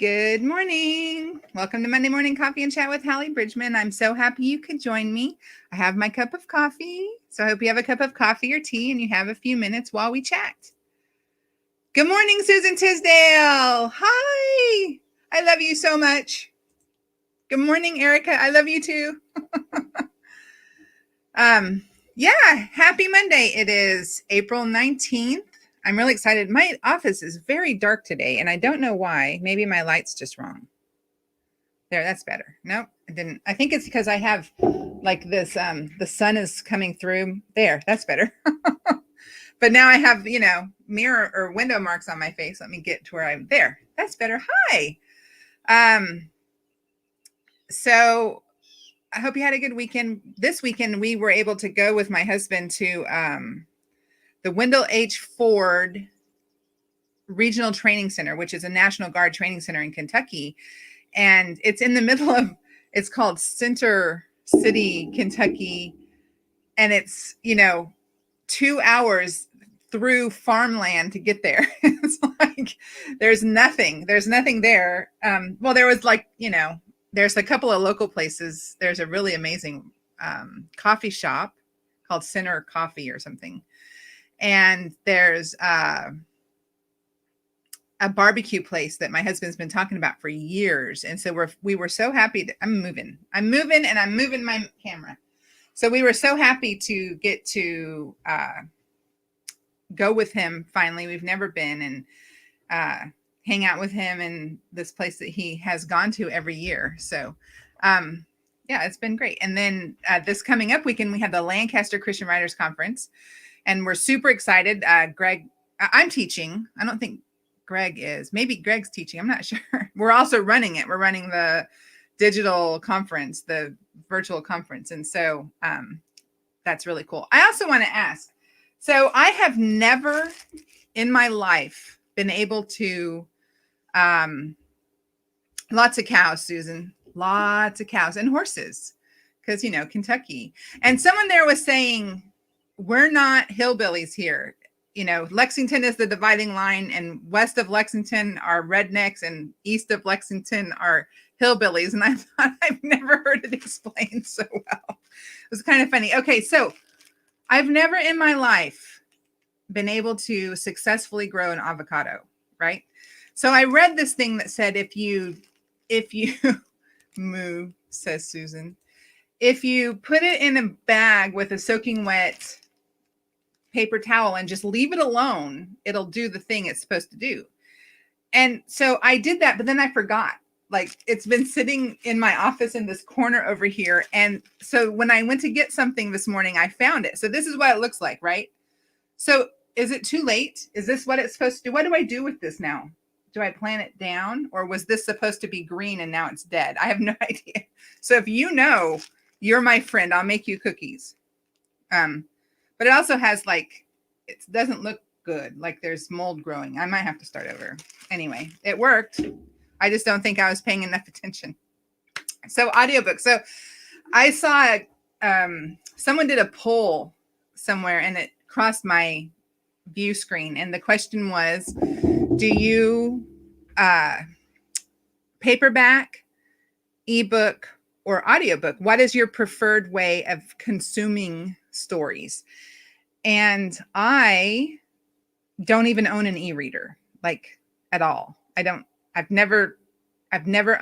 Good morning. Welcome to Monday Morning Coffee and Chat with Hallee Bridgeman. I'm so happy you could join me. I have my cup of coffee. So I hope you have a cup of coffee or tea and you have a few minutes while we chat. Good morning, Susan Tisdale. Hi. I love you so much. Good morning, Erica. I love you too. Happy Monday. It is April 19th. I'm really excited. My office is very dark today, and I don't know why. Maybe my light's just wrong. There, that's better. Nope, I didn't. I think it's because I have like this, the sun is coming through. There, that's better. But now I have, mirror or window marks on my face. Let me get to where I'm there. That's better. Hi. So I hope you had a good weekend. This weekend, we were able to go with my husband to the Wendell H. Ford Regional Training Center, which is a National Guard training center in Kentucky. And it's in the middle of, it's called Center City, Kentucky. And it's, 2 hours through farmland to get there. It's like, there's nothing there. Well, there was there's a couple of local places. There's a really amazing coffee shop called Center Coffee or something. And there's a barbecue place that my husband's been talking about for years. And so we were so happy that I'm moving and I'm moving my camera. So we were so happy to get to go with him. Finally, we've never been, and hang out with him in this place that he has gone to every year. So, it's been great. And then this coming up weekend, we have the Lancaster Christian Writers Conference, and we're super excited. Greg, I'm teaching. I don't think Greg is. Maybe Greg's teaching. I'm not sure. We're also running it. We're running the digital conference, the virtual conference. And so that's really cool. I also want to ask, so I have never in my life been able to, lots of cows, Susan, lots of cows and horses, because, Kentucky. And someone there was saying, we're not hillbillies here. Lexington is the dividing line, and west of Lexington are rednecks and east of Lexington are hillbillies. And I thought, I've never heard it explained so well. It was kind of funny. Okay, so I've never in my life been able to successfully grow an avocado, right? So I read this thing that said, if you moo, says Susan, if you put it in a bag with a soaking wet paper towel and just leave it alone, it'll do the thing it's supposed to do. And so I did that, but then I forgot. Like, it's been sitting in my office in this corner over here. And so when I went to get something this morning, I found it. So this is what it looks like, right? So is it too late? Is this what it's supposed to do? What do I do with this now? Do I plant it down, or was this supposed to be green and now it's dead? I have no idea. So if you know, you're my friend. I'll make you cookies. But it also has it doesn't look good. Like there's mold growing. I might have to start over. Anyway, it worked. I just don't think I was paying enough attention. So audiobook. So I saw someone did a poll somewhere and it crossed my view screen. And the question was, do you paperback, ebook, or audiobook? What is your preferred way of consuming stories? And I don't even own an e-reader, at all. I've never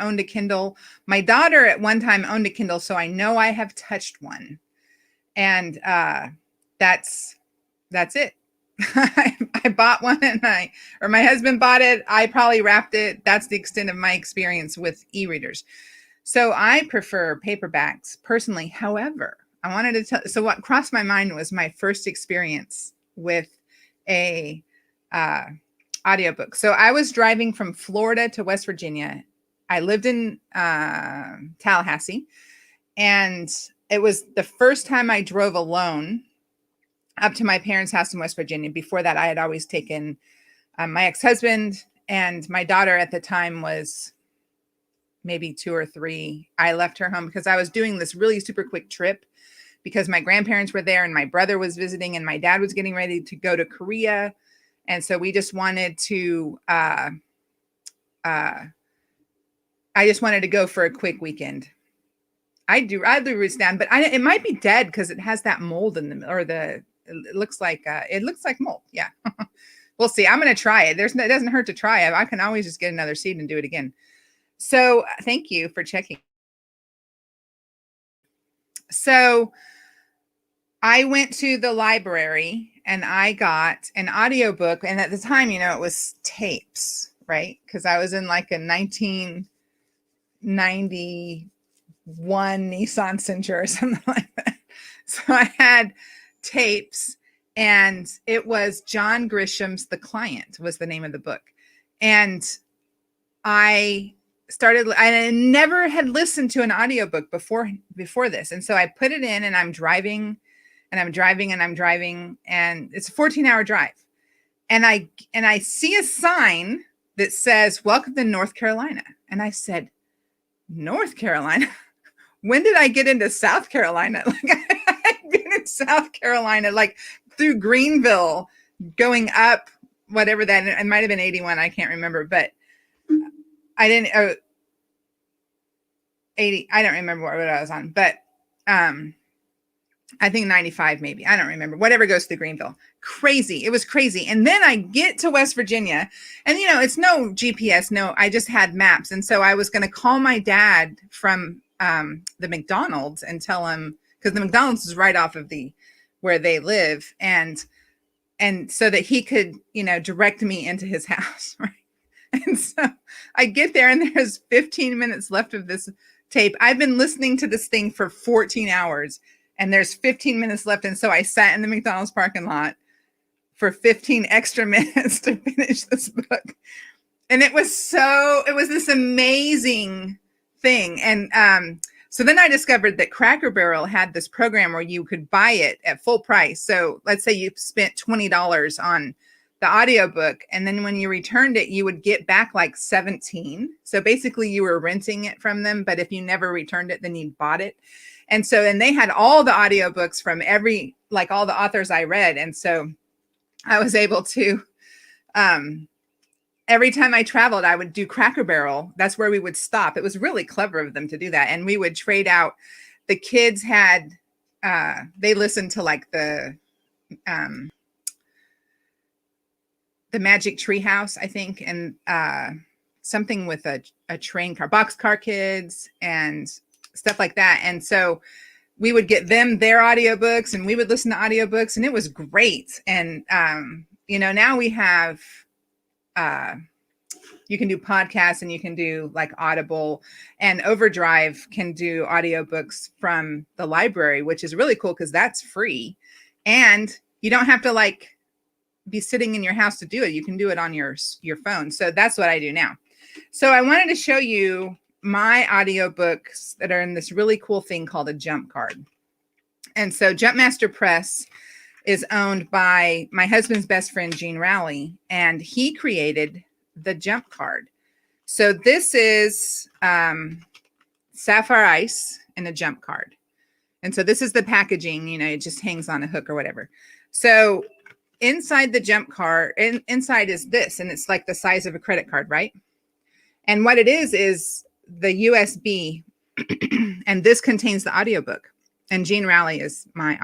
owned a Kindle. My daughter at one time owned a Kindle, so I know I have touched one. And that's it. I bought one or my husband bought it. I probably wrapped it. That's the extent of my experience with e-readers. So I prefer paperbacks personally. However, I wanted to tell, so what crossed my mind was my first experience with a audiobook. So I was driving from Florida to West Virginia. I lived in Tallahassee, and it was the first time I drove alone up to my parents' house in West Virginia. Before that, I had always taken my ex-husband, and my daughter at the time was maybe 2 or 3. I left her home because I was doing this really super quick trip because my grandparents were there and my brother was visiting and my dad was getting ready to go to Korea. And so we just wanted to I just wanted to go for a quick weekend. I do roots down, but it might be dead because it has that mold in the, or the, it looks like mold. Yeah. We'll see. I'm going to try it. It doesn't hurt to try it. I can always just get another seed and do it again. So thank you for checking. So I went to the library and I got an audiobook. And at the time, it was tapes, right? Because I was in like a 1991 Nissan Sentra or something like that. So I had tapes, and it was John Grisham's The Client was the name of the book. And I never had listened to an audiobook before this. And so I put it in, and I'm driving and it's a 14-hour drive. And I see a sign that says, "Welcome to North Carolina." And I said, "North Carolina? When did I get into South Carolina?" Like, I've been in South Carolina, like through Greenville, going up, whatever that, it might have been 81. I can't remember, but I didn't, 80. I don't remember what I was on, but I think 95 maybe. I don't remember. Whatever goes through Greenville. Crazy. It was crazy. And then I get to West Virginia, and it's no GPS. No, I just had maps. And so I was going to call my dad from the McDonald's and tell him, because the McDonald's is right off of where they live, and so that he could, direct me into his house. Right. And so I get there, and there's 15 minutes left of this tape. I've been listening to this thing for 14 hours. And there's 15 minutes left. And so I sat in the McDonald's parking lot for 15 extra minutes to finish this book. And it was this amazing thing. And so then I discovered that Cracker Barrel had this program where you could buy it at full price. So let's say you spent $20 on the audiobook, and then when you returned it, you would get back like 17. So basically you were renting it from them, but if you never returned it, then you bought it. And they had all the audiobooks from all the authors I read. And so I was able to, every time I traveled, I would do Cracker Barrel. That's where we would stop. It was really clever of them to do that. And we would trade out. The kids had, they listened to like the Magic Tree House, I think, and something with a train car, Boxcar Kids, and stuff like that. And so we would get them their audiobooks, and we would listen to audiobooks, and it was great. And, now we have, you can do podcasts, and you can do like Audible, and Overdrive can do audiobooks from the library, which is really cool because that's free. And you don't have to be sitting in your house to do it. You can do it on your phone. So that's what I do now. So I wanted to show you my audiobooks that are in this really cool thing called a jump card. And so Jumpmaster Press is owned by my husband's best friend, Gene Rowley, and he created the jump card. So this is Sapphire Ice in a jump card. And so this is the packaging, it just hangs on a hook or whatever. So inside the jump card, inside is this, and it's like the size of a credit card, right? And what it is the USB, and this contains the audiobook. And Gene Rowley is my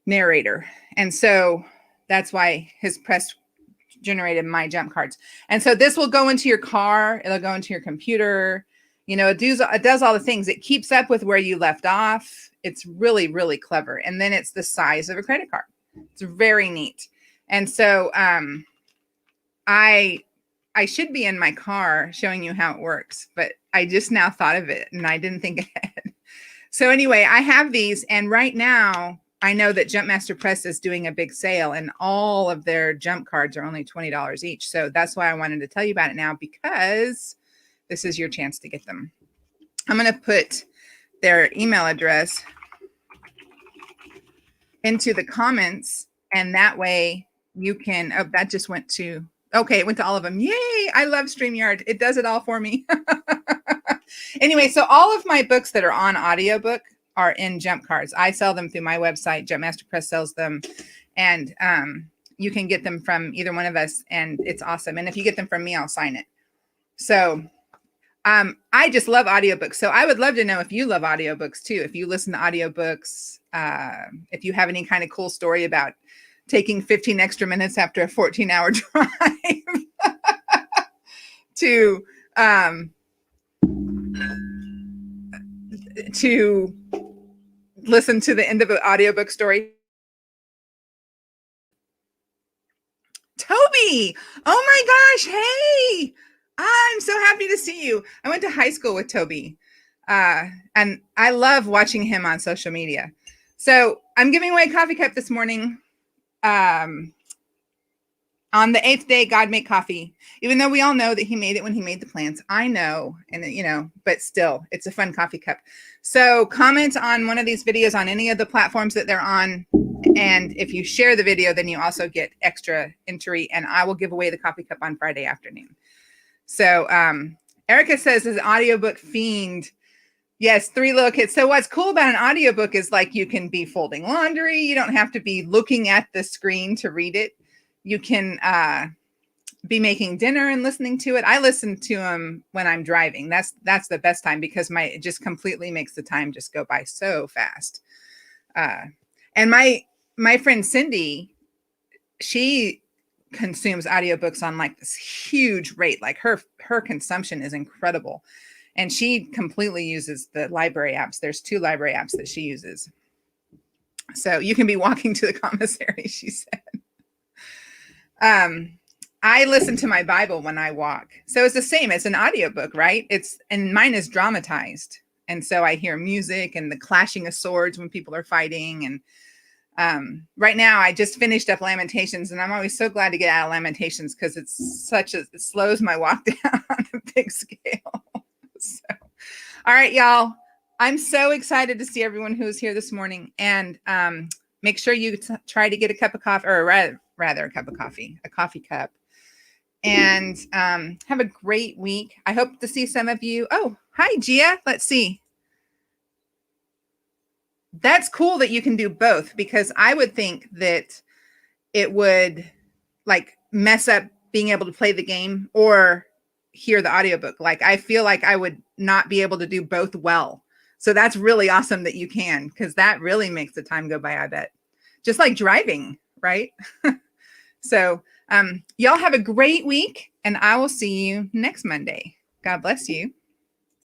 narrator. And so that's why his press generated my jump cards. And so this will go into your car. It'll go into your computer. It does all the things. It keeps up with where you left off. It's really, really clever. And then it's the size of a credit card. It's very neat. And so I should be in my car showing you how it works, but I just now thought of it and I didn't think ahead. So anyway, I have these, and right now I know that Jumpmaster Press is doing a big sale, and all of their jump cards are only $20 each. So that's why I wanted to tell you about it now, because this is your chance to get them. I'm going to put their email address into the comments, and that way you can, oh, that just went to, okay, it went to all of them. Yay. I love StreamYard. It does it all for me. Anyway, so all of my books that are on audiobook are in jump cards. I sell them through my website. Jumpmaster Press sells them. And, you can get them from either one of us, and it's awesome. And if you get them from me, I'll sign it. So I just love audiobooks. So I would love to know if you love audiobooks too. If you listen to audiobooks, if you have any kind of cool story about taking 15 extra minutes after a 14-hour drive to listen to the end of an audiobook story. Toby, oh my gosh, hey, I'm so happy to see you. I went to high school with Toby, and I love watching him on social media. So I'm giving away a coffee cup this morning. On the 8th day, God made coffee, even though we all know that he made it when he made the plants. I know, and but still, it's a fun coffee cup. So comment on one of these videos on any of the platforms that they're on. And if you share the video, then you also get extra entry, and I will give away the coffee cup on Friday afternoon. So Erica says, is audiobook fiend. Yes, 3 little kids. So what's cool about an audiobook is like you can be folding laundry. You don't have to be looking at the screen to read it. You can be making dinner and listening to it. I listen to them when I'm driving. That's the best time, because it just completely makes the time just go by so fast. And my friend Cindy, she consumes audiobooks on like this huge rate. Like her consumption is incredible. And she completely uses the library apps. There's 2 library apps that she uses. So you can be walking to the commissary, she said. I listen to my Bible when I walk. So it's the same. It's an audiobook, right? And mine is dramatized. And so I hear music and the clashing of swords when people are fighting. And right now I just finished up Lamentations, and I'm always so glad to get out of Lamentations because it slows my walk down on a big scale. So, all right, y'all. I'm so excited to see everyone who's here this morning, and make sure you try to get a cup of coffee, or rather a cup of coffee, a coffee cup, and have a great week. I hope to see some of you. Oh, hi, Gia. Let's see. That's cool that you can do both, because I would think that it would like mess up being able to play the game or hear the audiobook. Like, I feel like I would not be able to do both well. So that's really awesome that you can, because that really makes the time go by, I bet. Just like driving, right? So y'all have a great week, and I will see you next Monday. God bless you.